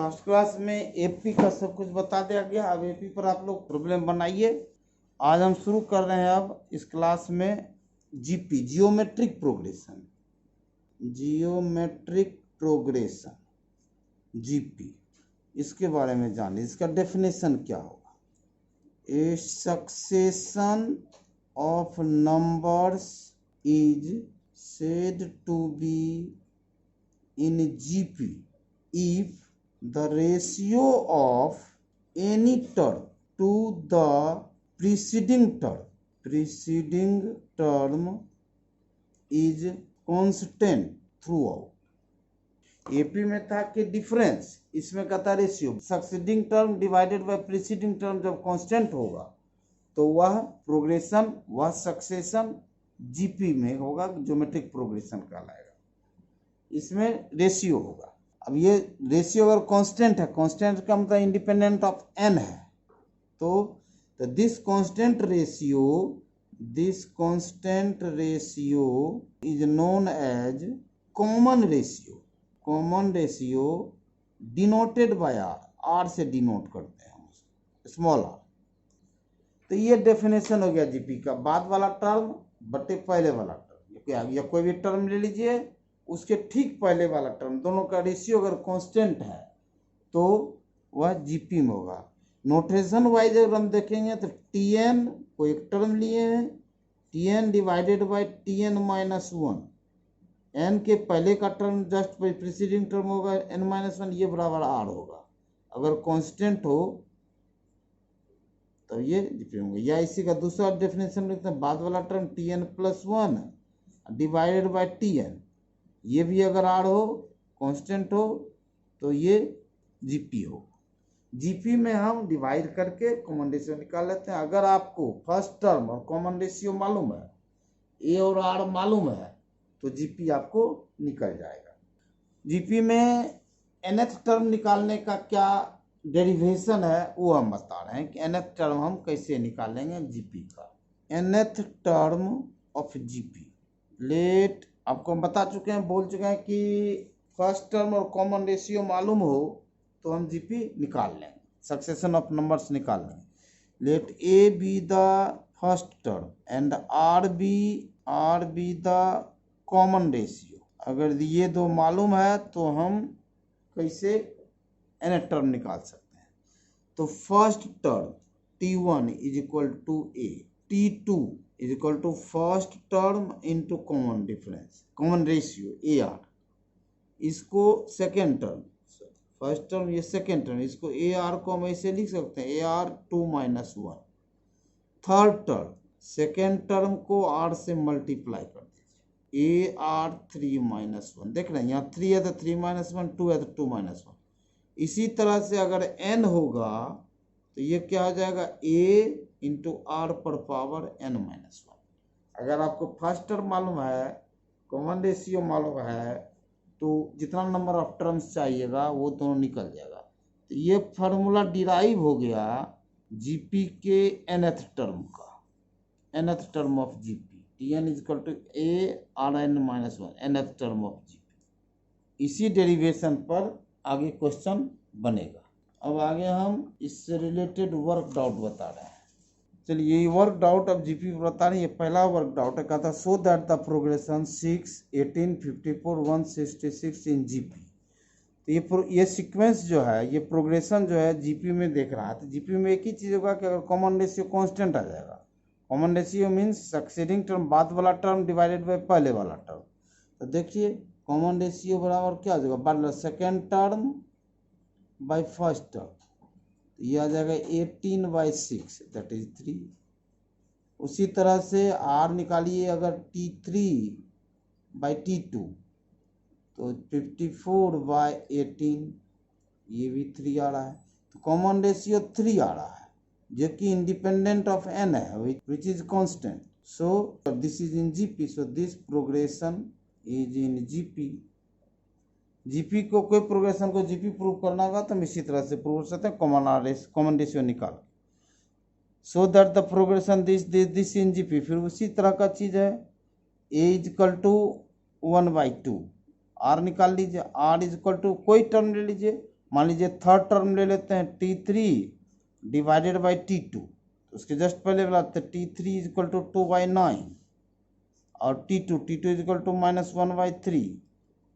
Last class में AP का सब कुछ बता दिया गया। अब एपी पर आप लोग प्रॉब्लम बनाइए। आज हम शुरू कर रहे हैं अब इस क्लास में GP, geometric progression. Geometric progression GP, इसके बारे में जानिए। इसका डेफिनेशन क्या होगा? A succession of numbers is said to be in GP if the ratio of any term to the preceding term is constant throughout। AP में था कि डिफरेंस, इसमें का था ratio. Succeeding term divided by preceding term जब constant होगा तो वह प्रोग्रेशन, वह सक्सेशन जीपी में होगा, ज्योमेट्रिक प्रोग्रेशन कहलाएगा। इसमें रेशियो होगा। अब ये रेशियो अगर कांस्टेंट है, कांस्टेंट का मतलब इंडिपेंडेंट ऑफ एन है, तो this constant ratio is known as common ratio. Common ratio denoted by r से डिनोट करते हैं हम, स्मॉल आर। तो ये डेफिनेशन हो गया जीपी का। बाद वाला टर्म बटे पहले वाला टर्म, या कोई भी टर्म ले लीजिए, उसके ठीक पहले वाला टर्म, दोनों का रेशियो अगर कांस्टेंट है तो वह जीपी में होगा। नोटेशन वाइज अगर हम देखेंगे तो टीएन को एक टर्म लिए हैं, tn divided by tn minus one. N के पहले का टर्म जस्ट प्रीसीडिंग टर्म होगा एन माइनस वन, ये बराबर आर होगा। अगर कांस्टेंट हो तो ये जीपी होंगे। या इसी का दूसरा डेफिनेशन लिखते हैं, बाद वाला term TN plus one divided by TN, ये भी अगर आर हो, कांस्टेंट हो, तो ये जीपी हो। जीपी में हम डिवाइड करके कॉमन रेशियो निकाल लेते हैं। अगर आपको फर्स्ट टर्म और कॉमन रेशियो मालूम है, ए और आर मालूम है, तो जीपी आपको निकल जाएगा। जीपी में nth टर्म निकालने का क्या डेरिवेशन है वो हम बता रहे हैं कि nth टर्म हम कैसे निकालेंगे जीपी का। nth term of GP let, आपको हम बता चुके हैं, बोल चुके हैं कि फर्स्ट टर्म और कॉमन रेशियो मालूम हो तो हम जीपी निकाल लेंगे, सक्सेशन ऑफ नंबर्स निकाल लेंगे। Let a be the first term and r be the common ratio. अगर ये दो मालूम है तो हम कैसे nth टर्म निकाल सकते हैं? तो first term T1 is equal to a, T2 is equal to first term into common difference, common ratio a r. इसको सेकेंड टर्म, फर्स्ट टर्म ये सेकेंड टर्म, इसको ए आर को हम ऐसे लिख सकते हैं, a r 2 minus 1। Third term, second term को आर से मल्टीप्लाई कर दीजिए, ए आर 3 माइनस 1। देख रहे हैं यहाँ 3 है तो 3 माइनस 1, 2 है तो 2 माइनस 1। इसी तरह से अगर n होगा तो ये क्या हो जाएगा, a इंटू आर पर पावर n माइनस 1। अगर आपको फर्स्ट टर्म मालूम है, कॉमन रेशियो मालूम है, तो जितना नंबर ऑफ टर्म्स चाहिएगा वो दोनों निकल जाएगा। तो ये फार्मूला डिराइव हो गया जीपी के nth टर्म का, nth term of GP, Tn is equal to a r n minus 1, nth term of GP. इसी डेरिवेशन पर आगे क्वेश्चन बनेगा। अब आगे हम इससे रिलेटेड वर्क डाउट बता रहे हैं। चलिए ये वर्क डाउट अब जीपी बता रहे हैं। ये पहला वर्क डाउट है, कहता सो that the progression 6, 18, 54, 166 in GP. तो ये सीक्वेंस जो है, ये प्रोग्रेशन जो है जीपी में देख रहा है। तो जीपी में एक ही चीज़ होगा कि अगर कॉमन रेशियो कांस्टेंट आ जाएगा। Common ratio means succeeding term, बाद वाला टर्म डिवाइडेड बाय पहले वाला टर्म। तो देखिए कॉमन रेशियो बराबर क्या हो जाएगा, बाद second term by first term, ये आ जाएगा 18 बाई 6 दैट इज 3। उसी तरह से आर निकालिए, अगर T3 बाई T2 तो 54 बाई 18, ये भी 3 आ रहा है। तो कॉमन रेशियो 3 आ रहा है, जो कि इंडिपेंडेंट ऑफ n है, विच is constant. So this is in GP, so this progression is in GP. GP को, कोई प्रोग्रेशन को जीपी प्रूव करना होगा तो हम इसी तरह से प्रूव कर सकते हैं, कॉमन रेशियो निकाल। सो that the progression this in GP. फिर उसी तरह का चीज है, ए इज इक्वल टू 1/2, आर निकाल लीजिए, आर इज इक्वल टू कोई टर्म ले लीजिए, मान लीजिए थर्ड टर्म ले लेते हैं T3 डिवाइडेड बाई T2, तो उसके जस्ट पहले वाला T3 इज इक्वल टू 2/9 और T2 इज इक्वल टू -1/3,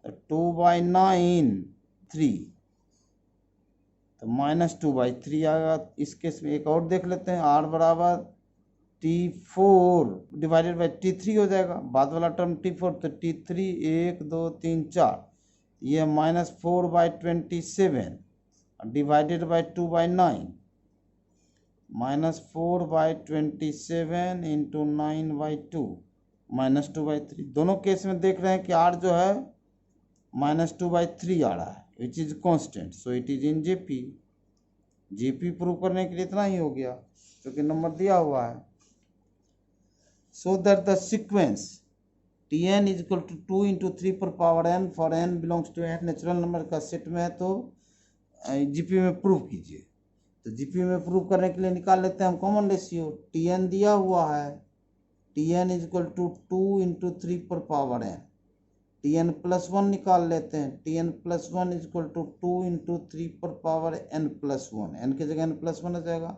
तो 2/9 3, तो -2/3 आएगा। इस केस में एक और देख लेते हैं, R बराबर T4 डिवाइडेड बाई T3 हो जाएगा, बाद वाला टर्म T4, तो T3 1 2 3 4, ये -4/27 डिवाइडेड बाई 2/9, -4/27 इंटू 9/2 -2/3। दोनों केस में देख रहे हैं कि R जो है -2/3 आ रहा है, which is constant, so it is in JP. JP prove करने के लिए इतना ही हो गया, क्योंकि नंबर दिया हुआ है। So that the sequence Tn is equal to 2 into 3 पर power n for n belongs to n natural number का सेट में है, तो जीपी में प्रूव कीजिए। तो जीपी में प्रूव करने के लिए निकाल लेते हैं हम कॉमन रेशियो। Tn दिया हुआ है, Tn is equal to 2 into 3 पर पावर n, Tn प्लस 1 निकाल लेते हैं। Tn plus 1 is equal to 2 into 3 पर पावर n प्लस 1, n की जगह n प्लस 1 हो जाएगा।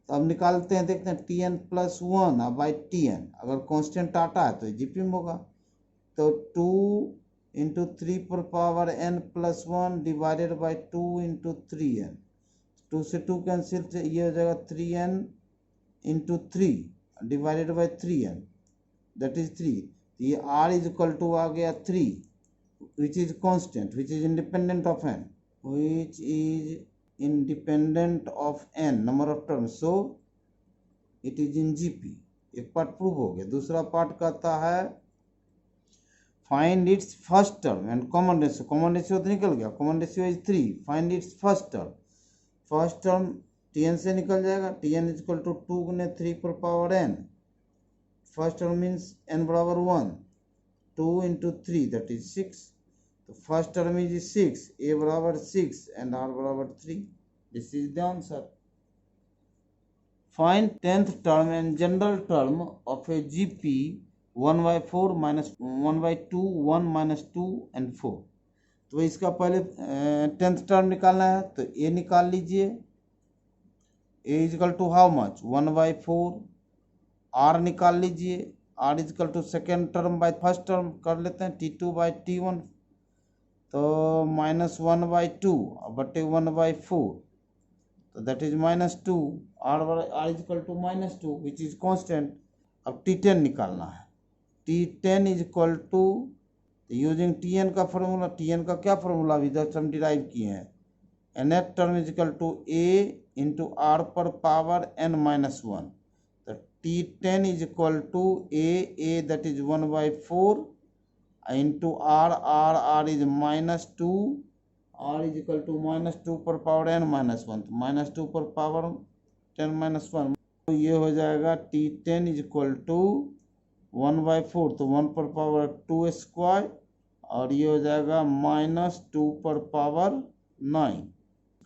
तो अब निकालते हैं, देखते हैं Tn प्लस 1 बाई Tn, अगर कांस्टेंट आता है तो जीपी में होगा, तो 2 इंटू 3 पर power n plus 1 divided by 2 into 3n, 2 से 2 कैंसिल, ये हो जाएगा 3n into 3 divided by 3n, that is 3। ये R इज इक्वल टू आ गया 3, which is constant, which is independent of n, which is independent of n number of terms, so it is in GP. एक part prove हो गया। दूसरा part कहता है find its first term and common ratio. Common ratio तो निकल गया, common ratio is 3, find its first term. First term Tn से निकल जाएगा, Tn इज इक्वल टू 2 गुने 3 पर power n, first term means n बराबर 1, 2 इंटू 3 दैट इज 6, तो फर्स्ट टर्म इज 6, a बराबर 6 एंड r बराबर 3, this is the answer. Find 10th term and general term of a GP 1/4 -1/2 1 -2 and 4। तो इसका पहले 10th term निकालना है, तो a निकाल लीजिए, a is equal to how much 1/4, r निकाल लीजिए, r is equal to second term by first term कर लेते हैं T2/T1, तो -1/2 बटे 1/4, तो that is -2, r is equal to -2 which is constant. अब T10 निकालना है, T10 is equal to, using Tn का फॉर्मूला, Tn का क्या फॉर्मूला अभी जस्ट हम डिराइव किए हैं, nth term is equal to a into r पर पावर n-1, तो T10 is equal to a that is 1/4 into r is -2, r is equal to -2 पर पावर n-1, तो -2 पर पावर 10-1, तो ये हो जाएगा T10 इज इक्वल टू 1/4, तो 1 पर पावर 2 स्क्वायर, और ये हो जाएगा -2 पर पावर 9,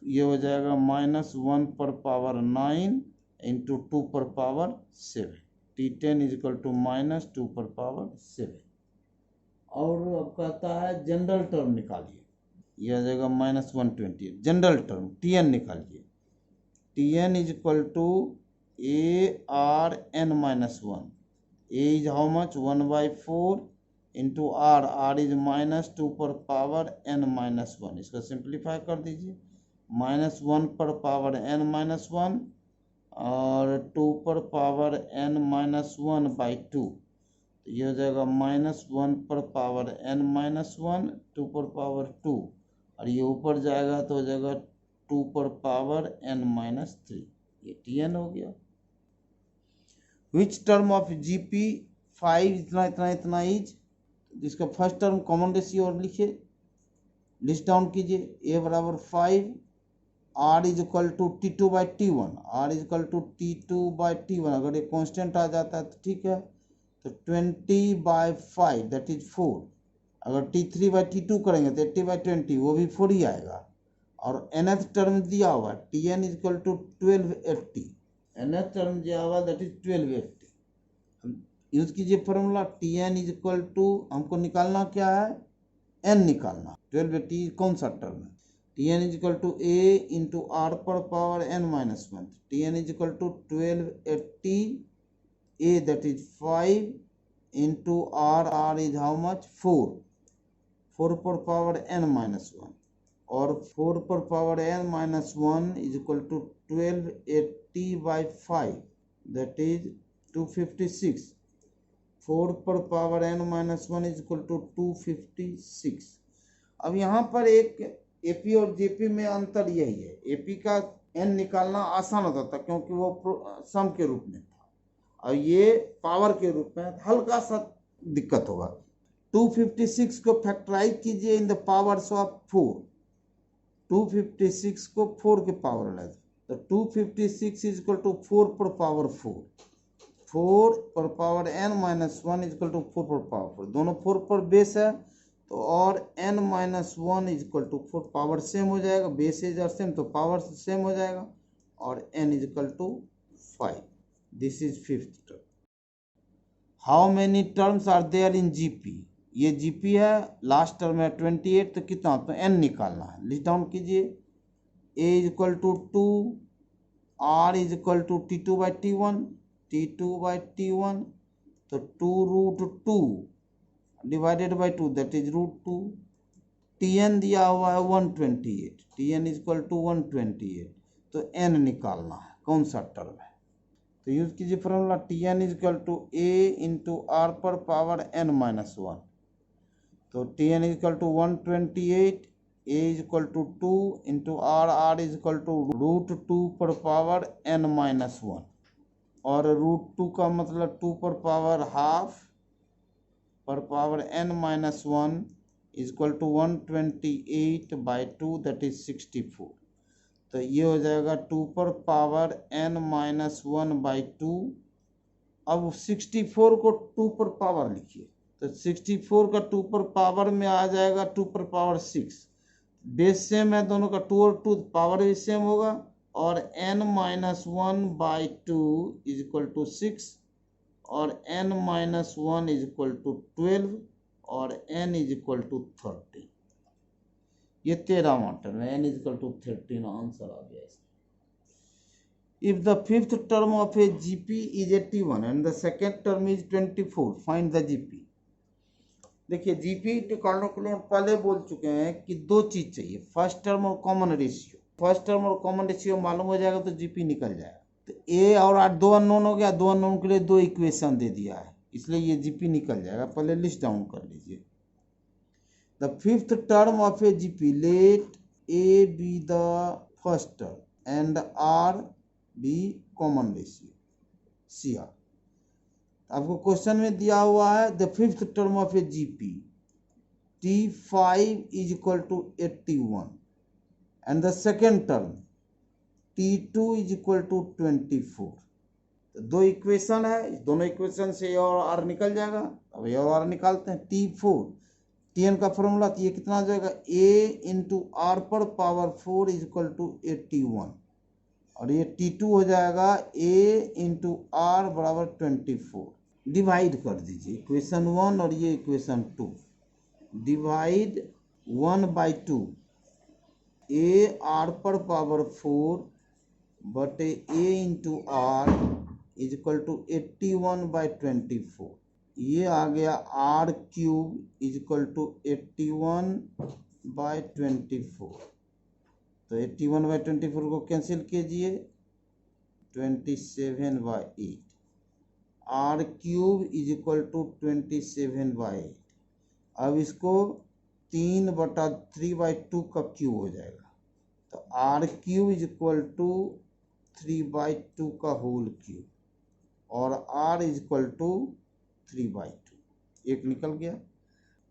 ये हो जाएगा -1 पर पावर 9 इंटू 2 पर power 7, T10 is equal to -2 पर पावर 7। और अब कहता है जनरल टर्म निकालिए, ये आ जाएगा -120। जनरल टर्म Tn निकालिए, Tn is equal to ARn-1, a is how much 1/4 into r is -2 पर पावर n-1, इसका सिंप्लीफाई कर दीजिए, -1 पर पावर n-1 और 2 पर पावर n-1/2, तो ये हो जाएगा -1 पर पावर n-1, 2 पर पावर 2, और ये ऊपर जाएगा तो हो जाएगा 2 पर पावर n-3, ये Tn हो गया। विच टर्म ऑफ जीपी 5 इतना इज, जिसका फर्स्ट टर्म कॉमन रेशियो और लिखिए, लिस्ट डाउन कीजिए, a बराबर 5, r is equal to T2/T1, r is equal to T2/T1, अगर ये कांस्टेंट आ जाता है तो ठीक है, तो 20/5 दैट इज 4, अगर T3/T2 करेंगे तो 80/20, वो भी 4 ही आएगा, और nth टर्म दिया हुआ Tn is equal to 1280, nth term दिया हुआ दैट इज 1280, यूज कीजिए formula, Tn is equal to, हमको निकालना क्या है, n निकालना, 1280 कौन सा टर्म है, Tn is equal to A into R per power n minus 1. Tn is equal to 1280 A, that is 5 into R is how much? 4. 4 per power n minus 1. Or 4 per power n minus 1 is equal to 1280 by 5. That is 256. 4 पर power n minus 1 is equal to 256। अब यहाँ पर एक AP और JP में अंतर यही है, एपी का n निकालना आसान होता था क्योंकि वो सम के रूप में था, और ये पावर के रूप में हल्का सा दिक्कत होगा। 256 को फैक्टराइज कीजिए इन द पावर्स ऑफ 4, 256 को 4 के पावर ले तो 256 इज इक्वल टू 4 पर पावर 4, 4 पर power n minus 1 is equal to 4 पर पावर 4, दोनों 4 पर बेस है तो और n minus 1 is equal to 4, power same हो जाएगा, बेस इज आर सेम तो पावर सेम हो जाएगा, और n is equal to 5। This is fifth term. How many terms are there in GP, ये जीपी है, लास्ट टर्म है 28, तो कितना, तो n निकालना है, लिस्ट डाउन कीजिए। a is equal to 2, r is equal to t2 by t1, t2 by t1, तो 2 root 2 divided by 2 that is root 2। tn दिया हुआ है 128, tn इज इक्वल टू 128, तो n निकालना है, कौन सा टर्म है, तो यूज कीजिए formula tn is equal to a into r पर पावर n माइनस 1, तो tn is equal to 128, a is equal to 2 into r is equal to root 2 पर पावर n माइनस 1, और रूट 2 का मतलब 2 पर पावर हाफ पर power n minus 1 is equal to 128 by 2 that is 64, तो ये हो जाएगा 2 पर पावर n माइनस 1 बाई 2। अब 64 को 2 पर पावर लिखिए, तो 64 का 2 पर पावर में आ जाएगा 2 पर पावर 6, बेस सेम है दोनों का, 2 और 2 पावर भी सेम होगा, और n minus 1 by 2 is equal to 6, और n minus 1 is equal to 12, और n इज इक्वल टू 13। ये 13वां टर्म है, n is equal to 13, answer आ गया इसका। If the fifth term of a GP is 81 and the second term is 24, find the GP. देखिए GP निकालने के लिए हम पहले बोल चुके हैं कि दो चीज चाहिए, फर्स्ट टर्म और कॉमन रेशियो। फर्स्ट टर्म और कॉमन रेशियो मालूम हो जाएगा तो जीपी निकल जाएगा। तो ए और आर दो अननोन हो गया, दो अननोन के लिए दो इक्वेशन दे दिया है, इसलिए ये जीपी निकल जाएगा। पहले लिस्ट डाउन कर लीजिए। The fifth term of a GP, let a be the first term and r be common ratio see r. आपको क्वेश्चन में दिया हुआ है the fifth term of a GP T5 is equal to 81 and the second term T2 is equal to 24। तो दो equation है, दोनों equation से ए और आर निकल जाएगा। अब ए और आर निकालते हैं। T4 Tn का फॉर्मूला, तो ये कितना आ जाएगा, a इंटू आर पर पावर 4 इज इक्वल टू 81, और ये T2 हो जाएगा a इंटू आर बराबर 24। डिवाइड कर दीजिए इक्वेशन 1 और ये equation 2, divide 1 by 2, a r पर पावर 4 बटे a into r is equal to 81 by 24। ये आ गया r cube is equal to 81 by 24। तो 81 बाई 24 को कैंसिल कीजिए, 27 by 8। R cube is equal to 27 by 8। अब इसको 3/3/2 का क्यूब हो जाएगा, तो r cube is equal to 3/2 का होल क्यूब, और आर इज इक्वल टू 3/2, एक निकल गया।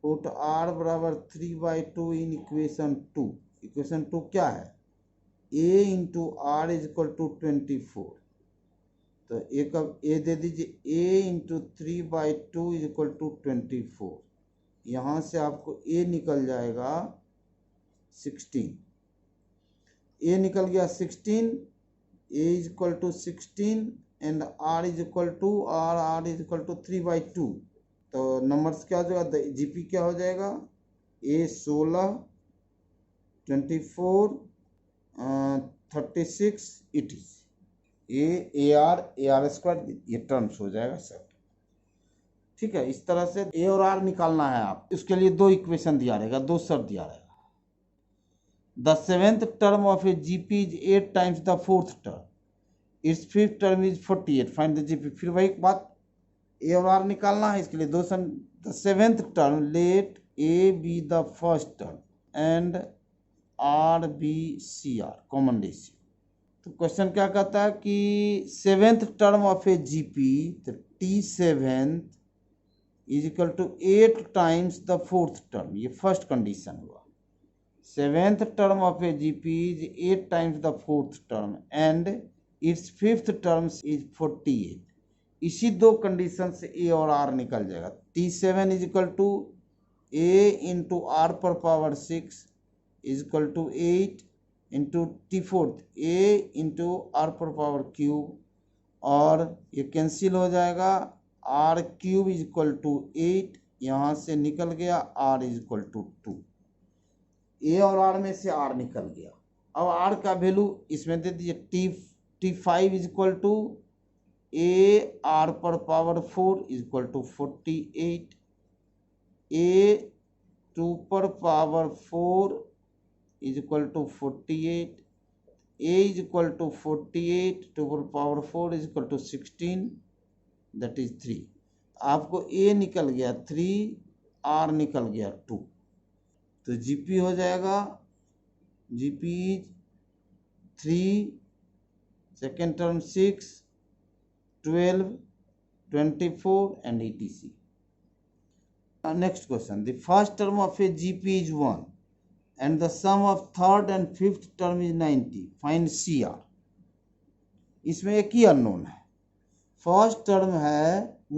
पुट आर बराबर 3/2 इन इक्वेशन 2। इक्वेशन 2 क्या है, a into r is equal to 24। तो एक अब a दे दीजिए, a into 3/2 is equal to 24। यहाँ से आपको a निकल जाएगा 16, a निकल गया 16, a is equal to 16 and r is equal to r is equal to 3/2। तो नंबर्स क्या हो जाएगा, जीपी क्या हो जाएगा, a 16, 24 36 ETC, A r square, ये टर्म्स हो जाएगा सब। ठीक है, इस तरह से ए और आर निकालना है आप। इसके लिए दो इक्वेशन दिया रहेगा, दो शर्त दिया रहेगा। The seventh term of a GP is 8 times the fourth term, it's fifth term is 48, find the GP. फिर वही बात, ए और आर निकालना है, इसके लिए दो sum. The seventh term, let a be the first term and r be c r common ratio. तो क्वेश्चन क्या कहता है कि seventh term of a GP, तो t seventh is equal to 8 times the fourth term, ये first condition हुआ। Seventh term of a GP is 8 times the fourth term and its fifth term is 48। इसी दो condition से ए और are निकल जाएगा। T7 is equal to a into r पर power 6 is equal to 8 into T4 a into r पर power cube, और ये कैंसिल हो जाएगा। R cube is equal to 8, यहाँ से निकल गया r is equal to 2। A और आर में से आर निकल गया। अब आर का वैल्यू इसमें दे दीजिए। T5 is equal to a r पर power 4 is equal to 48, a 2 पर power 4 is equal to 48, a is equal to 48 2 पर power 4 is equal to 16, that is 3। आपको ए निकल गया 3, आर निकल गया 2, तो जीपी हो जाएगा, GP is 3, second term 6, 12, 24 and etc. Next question. The first term of a GP is 1 and the sum of third and fifth term is 90. Find CR. इसमें एक ही अननोन है। फर्स्ट टर्म है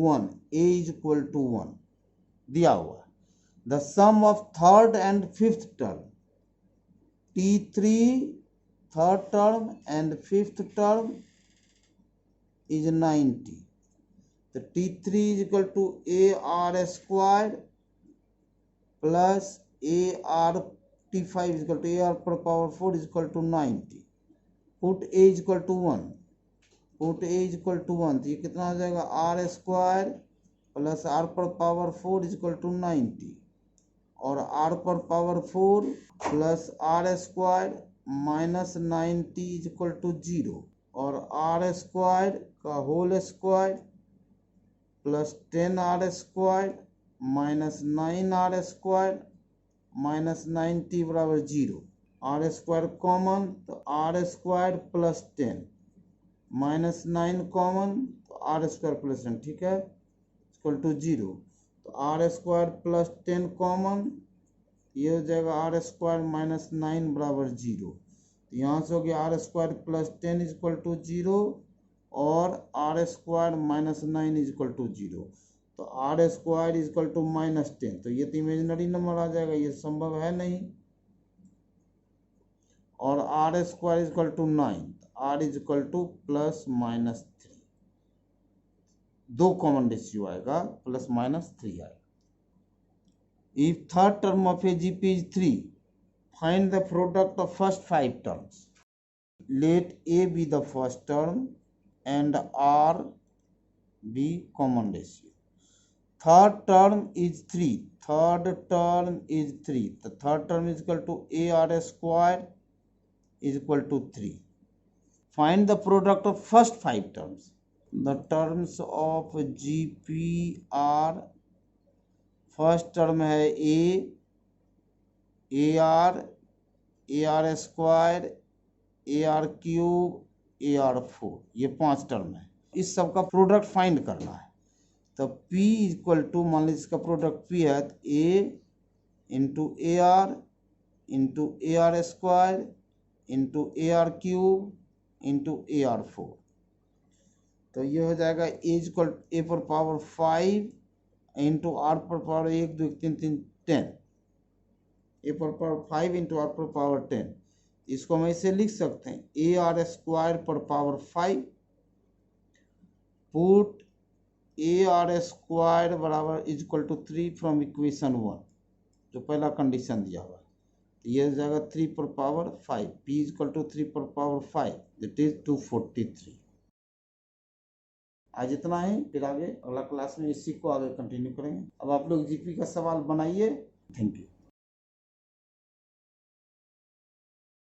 1, a is equal to 1 दिया हुआ। The sum of third and fifth term, T3 third term and fifth term is 90. The T3 is equal to AR squared plus AR, T5 is equal to AR per power 4 is equal to 90. Put A is equal to 1. Put A is equal to 1. तो ये कितना हो जाएगा? R squared plus R पर power 4 is equal to 90. और R पर power 4 plus R squared minus 90 is equal to 0. और R squared का whole square plus 10R square minus 9R square minus 90 बराबर 0। R स्क्वायर कॉमन, तो R square plus 10 minus 9 common, तो R square plus 10, ठीक है, equal to 0। तो R square plus 10 common, ये हो जाएगा R स्क्वायर माइनस 9 बराबर 0। तो यहाँ से हो गया r square plus 10 is equal to 0 और r square minus 9 is equal to 0। तो r square is equal to minus 10, तो ये तो इमेजिनरी नंबर आ जाएगा, ये संभव है नहीं। और r square is equal to 9, r is equal to plus minus 3, दो कॉमन रेशियो आएगा, प्लस माइनस 3 आएगा। If third term of a GP is 3, find the product of first 5 terms. Let A be the first term and R be common ratio. Third term is 3. Third term is 3. The third term is equal to AR square is equal to 3. Find the product of first 5 terms. The terms of GP are, first term है A, AR square, AR cube, AR4, ये 5 term है। इस सब का product find करना है। तो P equal to, मान लीजिए इसका प्रोडक्ट P है, तो A into AR square into AR cube into AR4। तो ये हो जाएगा A इक्वल A पर पावर 5 इंटू R पर पावर 1 2 3 3 10, ए पर पावर 5 इंटू आर पर पावर 10। इसको हम ऐसे लिख सकते हैं, ए आर स्क्वायर पर power 5, put a r square बराबर is equal to 3 from equation 1, जो पहला कंडीशन दिया हुआ। ये हो जाएगा 3 पर पावर 5, p इक्वल टू 3 पर पावर 5, दैट इज 243। आज इतना ही, फिर आगे अगला क्लास में इसी को आगे कंटिन्यू करेंगे। अब आप लोग जीपी का सवाल बनाइए। Thank you.